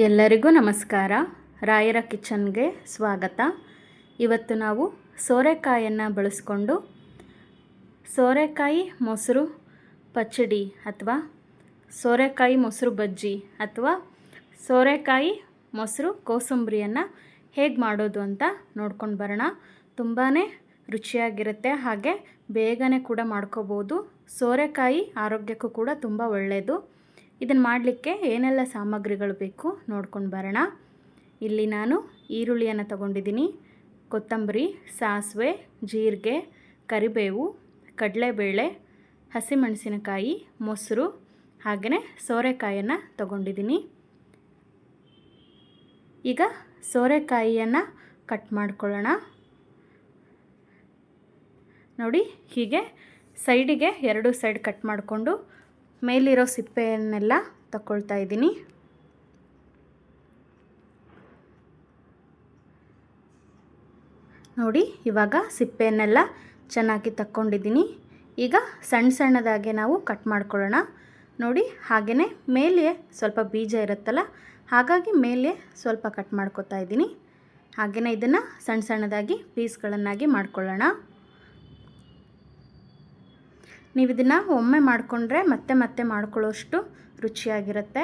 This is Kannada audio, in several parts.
ಎಲ್ಲರಿಗೂ ನಮಸ್ಕಾರ. ರಾಯರ ಕಿಚನ್ಗೆ ಸ್ವಾಗತ. ಇವತ್ತು ನಾವು ಸೋರೆಕಾಯನ್ನು ಬಳಸ್ಕೊಂಡು ಸೋರೆಕಾಯಿ ಮೊಸರು ಪಚ್ಚಡಿ ಅಥವಾ ಸೋರೆಕಾಯಿ ಮೊಸರು ಬಜ್ಜಿ ಅಥವಾ ಸೋರೆಕಾಯಿ ಮೊಸರು ಕೋಸಂಬರಿಯನ್ನು ಹೇಗೆ ಮಾಡೋದು ಅಂತ ನೋಡ್ಕೊಂಡು ಬರೋಣ. ತುಂಬಾ ರುಚಿಯಾಗಿರುತ್ತೆ, ಹಾಗೆ ಬೇಗನೆ ಕೂಡ ಮಾಡ್ಕೋಬೋದು. ಸೋರೆಕಾಯಿ ಆರೋಗ್ಯಕ್ಕೂ ಕೂಡ ತುಂಬ ಒಳ್ಳೆಯದು. ಇದನ್ನು ಮಾಡಲಿಕ್ಕೆ ಏನೆಲ್ಲ ಸಾಮಗ್ರಿಗಳು ಬೇಕು ನೋಡ್ಕೊಂಡು ಬರೋಣ. ಇಲ್ಲಿ ನಾನು ಈರುಳ್ಳಿಯನ್ನು ತಗೊಂಡಿದ್ದೀನಿ, ಕೊತ್ತಂಬರಿ, ಸಾಸಿವೆ, ಜೀರಿಗೆ, ಕರಿಬೇವು, ಕಡಲೆಬೇಳೆ, ಹಸಿಮೆಣಸಿನಕಾಯಿ, ಮೊಸರು, ಹಾಗೆಯೇ ಸೋರೆಕಾಯಿಯನ್ನು ತಗೊಂಡಿದ್ದೀನಿ. ಈಗ ಸೋರೆಕಾಯಿಯನ್ನು ಕಟ್ ಮಾಡ್ಕೊಳ್ಳೋಣ. ನೋಡಿ, ಹೀಗೆ ಸೈಡಿಗೆ ಎರಡು ಸೈಡ್ ಕಟ್ ಮಾಡಿಕೊಂಡು ಮೇಲಿರೋ ಸಿಪ್ಪೆಯನ್ನೆಲ್ಲ ತಗೊಳ್ತಾ ಇದ್ದೀನಿ. ನೋಡಿ, ಇವಾಗ ಸಿಪ್ಪೆಯನ್ನೆಲ್ಲ ಚೆನ್ನಾಗಿ ತಕ್ಕೊಂಡಿದ್ದೀನಿ. ಈಗ ಸಣ್ಣ ಸಣ್ಣದಾಗಿ ನಾವು ಕಟ್ ಮಾಡ್ಕೊಳ್ಳೋಣ. ನೋಡಿ, ಹಾಗೆಯೇ ಮೇಲೆ ಸ್ವಲ್ಪ ಬೀಜ ಇರುತ್ತಲ್ಲ, ಹಾಗಾಗಿ ಮೇಲೆ ಸ್ವಲ್ಪ ಕಟ್ ಮಾಡ್ಕೊತಾ ಇದ್ದೀನಿ. ಹಾಗೆಯೇ ಇದನ್ನು ಸಣ್ಣ ಸಣ್ಣದಾಗಿ ಪೀಸ್ಗಳನ್ನಾಗಿ ಮಾಡ್ಕೊಳ್ಳೋಣ. ನೀವು ಇದನ್ನು ಒಮ್ಮೆ ಮಾಡಿಕೊಂಡ್ರೆ ಮತ್ತೆ ಮತ್ತೆ ಮಾಡ್ಕೊಳ್ಳೋಷ್ಟು ರುಚಿಯಾಗಿರುತ್ತೆ.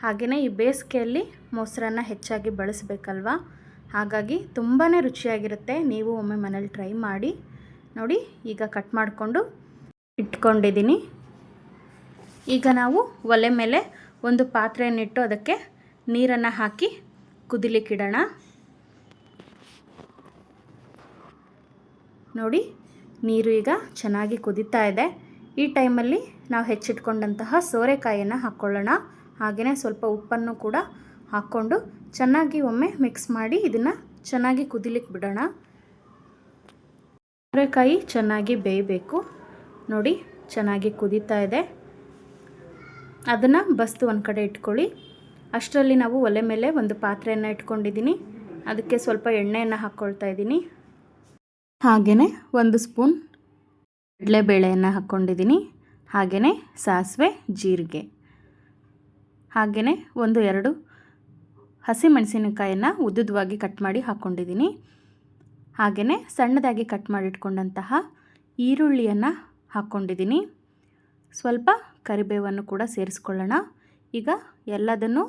ಹಾಗೆಯೇ ಈ ಬೇಸಿಗೆಯಲ್ಲಿ ಮೊಸರನ್ನು ಹೆಚ್ಚಾಗಿ ಬಳಸಬೇಕಲ್ವ, ಹಾಗಾಗಿ ತುಂಬಾ ರುಚಿಯಾಗಿರುತ್ತೆ. ನೀವು ಒಮ್ಮೆ ಮನೇಲಿ ಟ್ರೈ ಮಾಡಿ ನೋಡಿ. ಈಗ ಕಟ್ ಮಾಡಿಕೊಂಡು ಇಟ್ಕೊಂಡಿದ್ದೀನಿ. ಈಗ ನಾವು ಒಲೆ ಮೇಲೆ ಒಂದು ಪಾತ್ರೆಯನ್ನಿಟ್ಟು ಅದಕ್ಕೆ ನೀರನ್ನು ಹಾಕಿ ಕುದಿಲಿಕ್ಕಿಡೋಣ. ನೋಡಿ, ನೀರು ಈಗ ಚೆನ್ನಾಗಿ ಕುದೀತಾ ಇದೆ. ಈ ಟೈಮಲ್ಲಿ ನಾವು ಹೆಚ್ಚಿಟ್ಕೊಂಡಂತಹ ಸೋರೆಕಾಯಿಯನ್ನು ಹಾಕ್ಕೊಳ್ಳೋಣ. ಹಾಗೆಯೇ ಸ್ವಲ್ಪ ಉಪ್ಪನ್ನು ಕೂಡ ಹಾಕ್ಕೊಂಡು ಚೆನ್ನಾಗಿ ಒಮ್ಮೆ ಮಿಕ್ಸ್ ಮಾಡಿ ಇದನ್ನು ಚೆನ್ನಾಗಿ ಕುದಿಲಿಕ್ಕೆ ಬಿಡೋಣ. ಸೋರೆಕಾಯಿ ಚೆನ್ನಾಗಿ ಬೇಯಬೇಕು. ನೋಡಿ, ಚೆನ್ನಾಗಿ ಕುದೀತಾ ಇದೆ. ಅದನ್ನು ಬಸ್ತು ಒಂದು ಕಡೆ ಇಟ್ಕೊಳ್ಳಿ. ಅಷ್ಟರಲ್ಲಿ ನಾವು ಒಲೆ ಮೇಲೆ ಒಂದು ಪಾತ್ರೆಯನ್ನು ಇಟ್ಕೊಂಡಿದ್ದೀನಿ. ಅದಕ್ಕೆ ಸ್ವಲ್ಪ ಎಣ್ಣೆಯನ್ನು ಹಾಕ್ಕೊಳ್ತಾ ಇದ್ದೀನಿ. ಹಾಗೆಯೇ ಒಂದು ಸ್ಪೂನ್ ಕಡಲೆಬೇಳೆಯನ್ನು ಹಾಕ್ಕೊಂಡಿದ್ದೀನಿ. ಹಾಗೆಯೇ ಸಾಸಿವೆ, ಜೀರಿಗೆ, ಹಾಗೆಯೇ ಒಂದು ಎರಡು ಹಸಿಮೆಣಸಿನಕಾಯನ್ನು ಉದ್ದುದವಾಗಿ ಕಟ್ ಮಾಡಿ ಹಾಕ್ಕೊಂಡಿದ್ದೀನಿ. ಹಾಗೆಯೇ ಸಣ್ಣದಾಗಿ ಕಟ್ ಮಾಡಿಟ್ಕೊಂಡಂತಹ ಈರುಳ್ಳಿಯನ್ನು ಹಾಕ್ಕೊಂಡಿದ್ದೀನಿ. ಸ್ವಲ್ಪ ಕರಿಬೇವನ್ನು ಕೂಡ ಸೇರಿಸ್ಕೊಳ್ಳೋಣ. ಈಗ ಎಲ್ಲದನ್ನು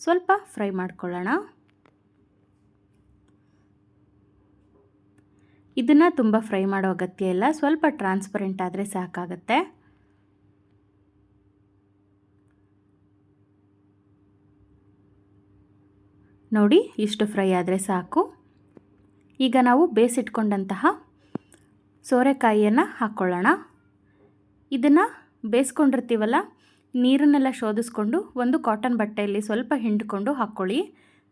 ಸ್ವಲ್ಪ ಫ್ರೈ ಮಾಡ್ಕೊಳ್ಳೋಣ. ಇದನ್ನು ತುಂಬ ಫ್ರೈ ಮಾಡೋ ಅಗತ್ಯ ಇಲ್ಲ, ಸ್ವಲ್ಪ ಟ್ರಾನ್ಸ್ಪರೆಂಟ್ ಆದರೆ ಸಾಕಾಗತ್ತೆ. ನೋಡಿ, ಇಷ್ಟು ಫ್ರೈ ಆದರೆ ಸಾಕು. ಈಗ ನಾವು ಬೇಯಿಸಿಟ್ಕೊಂಡಂತಹ ಸೋರೆಕಾಯಿಯನ್ನು ಹಾಕ್ಕೊಳ್ಳೋಣ. ಇದನ್ನು ಬೇಯಿಸ್ಕೊಂಡಿರ್ತೀವಲ್ಲ, ನೀರನ್ನೆಲ್ಲ ಶೋಧಿಸ್ಕೊಂಡು ಒಂದು ಕಾಟನ್ ಬಟ್ಟೆಯಲ್ಲಿ ಸ್ವಲ್ಪ ಹಿಂಡ್ಕೊಂಡು ಹಾಕ್ಕೊಳ್ಳಿ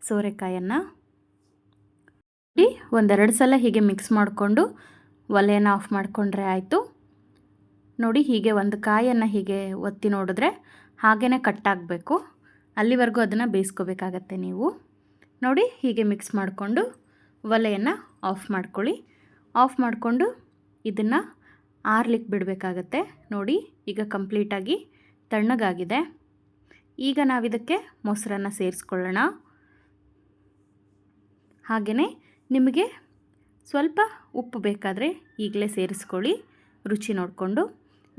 ಸೋರೆಕಾಯನ್ನು. ಒಂದೆರಡು ಸಲ ಹೀಗೆ ಮಿಕ್ಸ್ ಮಾಡಿಕೊಂಡು ಒಲೆಯನ್ನು ಆಫ್ ಮಾಡಿಕೊಂಡ್ರೆ ಆಯಿತು. ನೋಡಿ, ಹೀಗೆ ಒಂದು ಕಾಯನ್ನು ಹೀಗೆ ಒತ್ತಿ ನೋಡಿದ್ರೆ ಹಾಗೇ ಕಟ್ಟಾಗಬೇಕು. ಅಲ್ಲಿವರೆಗೂ ಅದನ್ನು ಬೇಯಿಸ್ಕೋಬೇಕಾಗತ್ತೆ ನೀವು. ನೋಡಿ, ಹೀಗೆ ಮಿಕ್ಸ್ ಮಾಡಿಕೊಂಡು ಒಲೆಯನ್ನು ಆಫ್ ಮಾಡ್ಕೊಳ್ಳಿ. ಆಫ್ ಮಾಡಿಕೊಂಡು ಇದನ್ನು ಆರ್ಲಿಕ್ಕೆ ಬಿಡಬೇಕಾಗತ್ತೆ. ನೋಡಿ, ಈಗ ಕಂಪ್ಲೀಟಾಗಿ ತಣ್ಣಗಾಗಿದೆ. ಈಗ ನಾವಿದಕ್ಕೆ ಮೊಸರನ್ನು ಸೇರಿಸ್ಕೊಳ್ಳೋಣ. ಹಾಗೆಯೇ ನಿಮಗೆ ಸ್ವಲ್ಪ ಉಪ್ಪು ಬೇಕಾದರೆ ಈಗಲೇ ಸೇರಿಸ್ಕೊಳ್ಳಿ, ರುಚಿ ನೋಡಿಕೊಂಡು.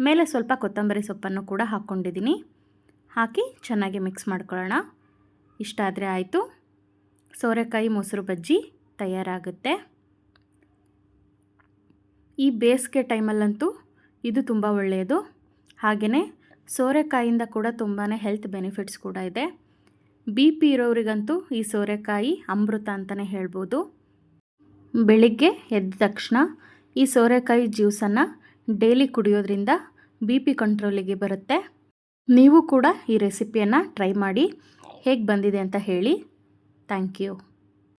ಮೇಲೆ ಸ್ವಲ್ಪ ಕೊತ್ತಂಬರಿ ಸೊಪ್ಪನ್ನು ಕೂಡ ಹಾಕ್ಕೊಂಡಿದ್ದೀನಿ. ಹಾಕಿ ಚೆನ್ನಾಗಿ ಮಿಕ್ಸ್ ಮಾಡ್ಕೊಳ್ಳೋಣ. ಇಷ್ಟ ಆದರೆ ಆಯಿತು, ಸೋರೆಕಾಯಿ ಮೊಸರು ಬಜ್ಜಿ ತಯಾರಾಗುತ್ತೆ. ಈ ಬೇಸಿಗೆ ಟೈಮಲ್ಲಂತೂ ಇದು ತುಂಬ ಒಳ್ಳೆಯದು. ಹಾಗೆಯೇ ಸೋರೆಕಾಯಿಂದ ಕೂಡ ತುಂಬಾ ಹೆಲ್ತ್ ಬೆನಿಫಿಟ್ಸ್ ಕೂಡ ಇದೆ. BP ಇರೋರಿಗಂತೂ ಈ ಸೋರೆಕಾಯಿ ಅಮೃತ ಅಂತಲೇ ಹೇಳ್ಬೋದು. ಬೆಳಿಗ್ಗೆ ಎದ್ದ ತಕ್ಷಣ ಈ ಸೋರೆಕಾಯಿ ಜ್ಯೂಸನ್ನು ಡೈಲಿ ಕುಡಿಯೋದ್ರಿಂದ BP ಕಂಟ್ರೋಲಿಗೆ ಬರುತ್ತೆ. ನೀವು ಕೂಡ ಈ ರೆಸಿಪಿಯನ್ನು ಟ್ರೈ ಮಾಡಿ ಹೇಗೆ ಬಂದಿದೆ ಅಂತ ಹೇಳಿ. Thank you.